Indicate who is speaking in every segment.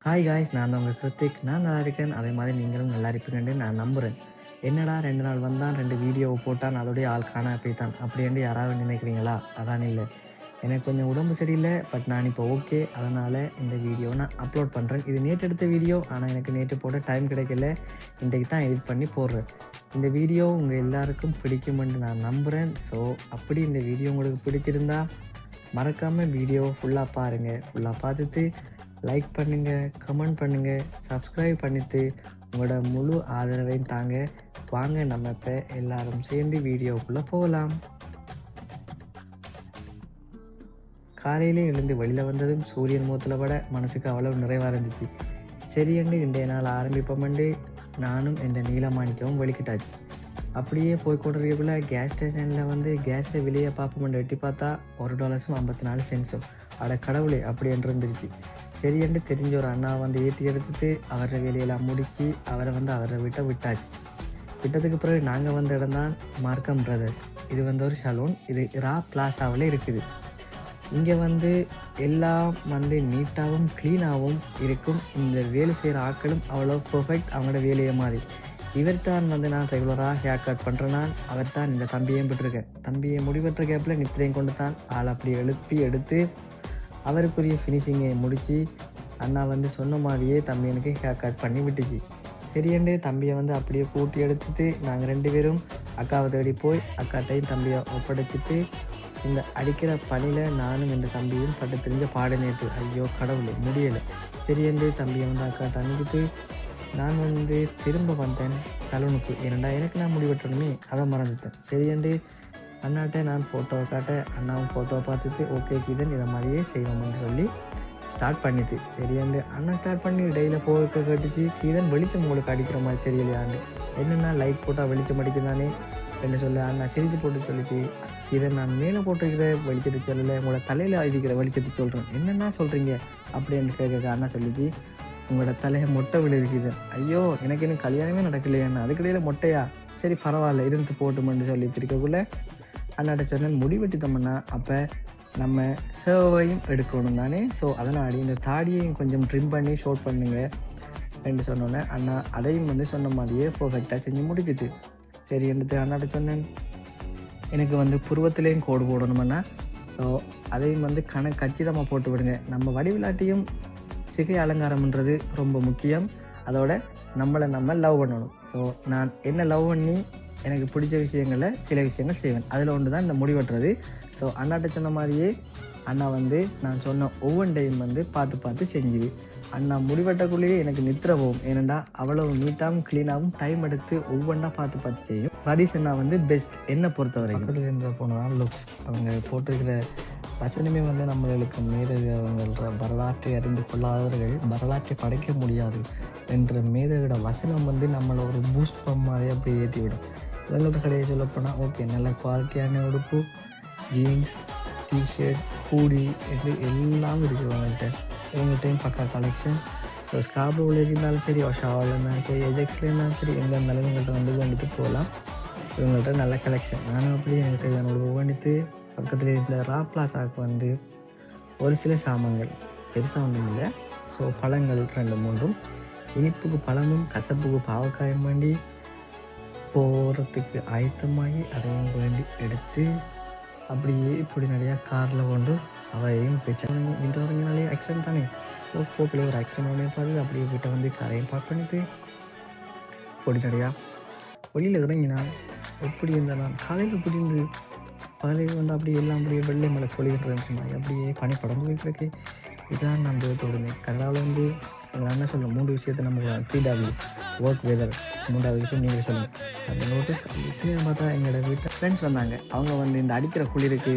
Speaker 1: Hi guys, நான் தான் உங்கள் கிருத்திக். நான் நல்லா இருக்கேன். அதே மாதிரி நீங்களும் நல்லா இருப்பீங்கன்னு நான் நம்புகிறேன். என்னடா 2 நாள் வந்தான், 2 வீடியோவை போட்டான், அதோடைய ஆள் காணா போய்த்தான் அப்படின்ட்டு யாராவது நினைக்கிறீங்களா? அதான் இல்லை. எனக்கு கொஞ்சம் உடம்பு சரியில்லை. பட் நான் இப்போ ஓகே. அதனால் இந்த வீடியோ நான் அப்லோட் பண்ணுறேன். இது நேற்று எடுத்த வீடியோ. ஆனால் எனக்கு நேற்று போட டைம் கிடைக்கல. இன்றைக்கு தான் எடிட் பண்ணி போடுறேன். இந்த வீடியோ உங்கள் எல்லாருக்கும் பிடிக்குமென்று நான் நம்புகிறேன். ஸோ அப்படி இந்த வீடியோ உங்களுக்கு பிடிச்சிருந்தா மறக்காமல் வீடியோ ஃபுல்லாக பாருங்கள். ஃபுல்லாக பார்த்துட்டு லைக் பண்ணுங்கள், கமெண்ட் பண்ணுங்கள், சப்ஸ்கிரைப் பண்ணிவிட்டு உங்களோட முழு ஆதரவையும் தாங்க. வாங்க நம்ம இப்போ எல்லாரும் சேர்ந்து வீடியோக்குள்ளே போகலாம். காலையிலே எழுந்து வெளியில் வந்ததும் சூரியன் முகத்தில் பட மனசுக்கு அவ்வளவு நிறைவாக இருந்துச்சு. சரியண்டு இன்றைய நாள் ஆரம்பிப்போம்ண்டு நானும் என் நீலமாணிக்கவும் வெளிக்கிட்டாச்சு. அப்படியே போய் கொண்டிருக்கக்குள்ள கேஸ் ஸ்டேஷனில் வந்து கேஸில் விலையை பார்ப்போம்ண்டு எட்டி பார்த்தா $1.54. அட கடவுளே, அப்படி என்று இருந்துருச்சு. சரியென்று தெரிஞ்ச ஒரு அண்ணா வந்து ஏற்றி எடுத்துட்டு அவரை வேலையெல்லாம் முடித்து அவரை வந்து அவரை விட்டாச்சு. விட்டதுக்கு பிறகு நாங்கள் வந்த இடம் தான் மார்க்கம் பிரதர்ஸ். இது வந்து ஒரு சலூன். இது ரா பிளாசாவில் இருக்குது. இங்கே வந்து எல்லாம் வந்து நீட்டாகவும் க்ளீனாகவும் இருக்கும். இந்த வேலை செய்கிற ஆட்களும் அவ்வளோ பர்ஃபெக்ட், அவங்களோட வேலையை மாதிரி. இவர்தான் வந்து நான் ரெகுலராக ஹேர் கட் பண்ணுறேன்னா அவர் தான் இந்த தம்பியையும் பெற்றிருக்கேன். தம்பியை முடிவெற்ற கேப்பில் நித்திரையும் கொண்டு தான் ஆள் அப்படி எழுப்பி எடுத்து அவருக்குரிய ஃபினிஷிங்கை முடித்து அண்ணா வந்து சொன்ன மாதிரியே தம்பி எனக்கு ஹேர் கட் பண்ணி விட்டுச்சு. சரியண்டு தம்பியை வந்து அப்படியே கூட்டி எடுத்துட்டு நாங்கள் 2 பேரும் அக்காவை தேடி போய் அக்காட்டையும் தம்பியை ஒப்படைச்சிட்டு இந்த அடிக்கிற பணியில் நானும் இந்த தம்பியும் பட்டு தெரிஞ்ச பாட நேற்று. ஐயோ கடவுளே, முடியலை. சரியண்டு தம்பியை வந்து அக்காட்ட அனுப்பிட்டு நான் வந்து திரும்ப வந்தேன் சலூனுக்கு. ஏனண்டா எனக்கு நான் முடிவெட்டணுமே, அதை மறந்துட்டேன். சரியண்டு அண்ணாட்ட நான் ஃபோட்டோவை காட்ட அண்ணாவும் ஃபோட்டோவை பார்த்துட்டு ஓகே கீதன் இதை மாதிரியே செய்வோம்னு சொல்லி ஸ்டார்ட் பண்ணிச்சு. சரியண்டு அண்ணா ஸ்டார்ட் பண்ணி இடையில் போக கேட்டுச்சு, கீதன் வெளிச்சம் உங்களுக்கு அடிக்கிற மாதிரி தெரியலையாண்டு. என்னென்னா லைட் போட்டால் வெளிச்சம் அடிக்குதானே என்ன சொல்ல அண்ணா சிரித்து போட்டு சொல்லிச்சு. இதை நான் மேலே போட்டிருக்கிற வெளிச்சத்தை சொல்லலை, உங்களோட தலையில் இருக்கிற வெளிச்சத்தை சொல்கிறேன். என்னென்னா சொல்கிறீங்க அப்படின்னு கேட்க அண்ணா சொல்லிச்சு, உங்களோட தலையை மொட்டை விழுக்குது. ஐயோ, எனக்கு இன்னும் கல்யாணமே நடக்கலையாண்ணா, அதுக்கிடையில் மொட்டையா? சரி பரவாயில்ல, இருந்து போட்டுமென்னு சொல்லி திருக்கக்குள்ளே அண்ணாட்ட சொன்னேன் முடிவெட்டி தம்மண்ணா. அப்போ நம்ம சேவையும் எடுக்கணும் தானே. ஸோ அதனால் இந்த தாடியையும் கொஞ்சம் ட்ரிம் பண்ணி ஷோட் பண்ணுங்க என்று சொன்னோன்னே அண்ணா அதையும் வந்து சொன்ன மாதிரியே பர்ஃபெக்டாக செஞ்சு முடிக்குது. சரி என்று அண்ணாட்ட சொன்னேன் எனக்கு வந்து புருவத்திலையும் கோடு போடணுமண்ணா. ஸோ அதையும் வந்து கச்சிதமாக போட்டு விடுங்க. நம்ம வடிவிலாட்டியும் சிகை அலங்காரம்ன்றது ரொம்ப முக்கியம். அதோட நம்மளை நம்ம லவ் பண்ணணும். ஸோ நான் என்ன லவ் பண்ணி எனக்கு பிடிச்ச விஷயங்களில் சில விஷயங்கள் செய்வேன். அதில் ஒன்று தான் இந்த முடிவெட்டுறது. ஸோ அண்ணாட்ட சொன்ன மாதிரியே அண்ணா வந்து நான் சொன்ன ஒவ்வொரு டைம் வந்து பார்த்து செஞ்சுது. அண்ணா முடிவெட்டக்குள்ளேயே எனக்கு நித்திர போகும். ஏனெண்டா அவ்வளவு நீட்டாகவும் க்ளீனாகவும் டைம் எடுத்து ஒவ்வொன்றா பார்த்து செய்யும். ரதீஷ் அண்ணா வந்து பெஸ்ட் என்னை பொறுத்தவரை. பக்கத்தில் இருந்த போனதான் லுக்ஸ். அவங்க போட்டிருக்கிற வசனமே வந்து நம்மளுக்கு மேதகவங்கள்ன்ற வரலாற்றை அறிந்து கொள்ளாதவர்கள் வரலாற்றை படைக்க முடியாது என்ற மேதகோட வசனம் வந்து நம்மளை ஒரு பூஸ்ட் பம்ப் மாதிரி அப்படி ஏற்றி விடும். இவங்கள்ட்ட கடையை சொல்லப்போனால் ஓகே, நல்ல குவாலிட்டியான உடுப்பு, ஜீன்ஸ், டிஷர்ட், ஹூடி என்று எல்லாம் இருக்கிறவங்கள்ட்ட. இவங்கள்ட்டையும் பக்கா கலெக்ஷன். ஸோ ஸ்கார்ப்ரோவில் இருந்தாலும் சரி, ஷாவில் இருந்தாலும் சரி, எஜெக்ஸில் இருந்தாலும் சரி, எங்கே இருந்தாலும் இவங்கள்ட்ட வந்து வந்துட்டு போகலாம். இவங்கள்ட்ட நல்ல கலெக்ஷன். நானும் அப்படி எனக்கு தேவையான உடுப்பு வந்துட்டு பக்கத்தில் இருந்த ரா பிளாசாவுக்கு வந்து ஒரு சில சாமான்கள் பெருசாக ஒன்றும் இல்லை. ஸோ பழங்கள் 2-3, இனிப்புக்கு பழமும் கசப்புக்கு பாவக்காயும் வேண்டி போகிறதுக்கு ஆயத்தமாகி அதையும் வேண்டி எடுத்து அப்படியே இப்படி நிறையா காரில் கொண்டு அவையும் பேச்சாங்க. இந்த வரங்கனாலே ஆக்சிடென்ட் தானே. ஸோ போக்கில் ஒரு ஆக்சிடென்ட் ஒன்றே பார்த்து அப்படியே கிட்ட வந்து காரையும் பார்க் பண்ணிட்டு பொடி நிறையா வெளியில் இறங்கினா எப்படி இருந்தால் நான் காலையில் இப்படி இருந்து பகலையில் வந்து அப்படியே எல்லாம் அப்படியே வெள்ளை மலை பொழிகின்ற மாதிரி அப்படியே பனி படம்பு வைக்கிறதுக்கு இதான் நான் தோடுங்க. கனடாவில் வந்து எங்கள் அண்ணன் சொல்லுவோம் 3 விஷயத்தை நம்ம PW ஒர்க் வெதர், 3வது விஷயம் நீங்கள் சொல்லுங்கள் அப்படின்னு நோட்டு. இப்படின்னு பார்த்தா எங்களோட வீட்டில் ஃப்ரெண்ட்ஸ் வந்தாங்க. அவங்க வந்து இந்த அடிக்கிற குளிருக்கு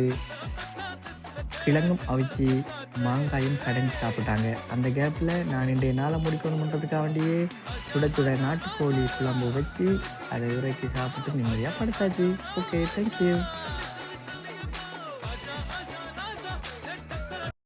Speaker 1: கிழங்கும் அவிச்சு மாங்காயும் கடைஞ்சி சாப்பிட்டாங்க. அந்த கேப்பில் நான் இன்றைய நாளை முடிக்கணுன்றதுக்காக வேண்டியே சுட நாட்டுக்கோழி குழம்பு வச்சு அதை இறக்கி சாப்பிட்டு நிம்மதியாக படுத்தாச்சு. Okay, thank you.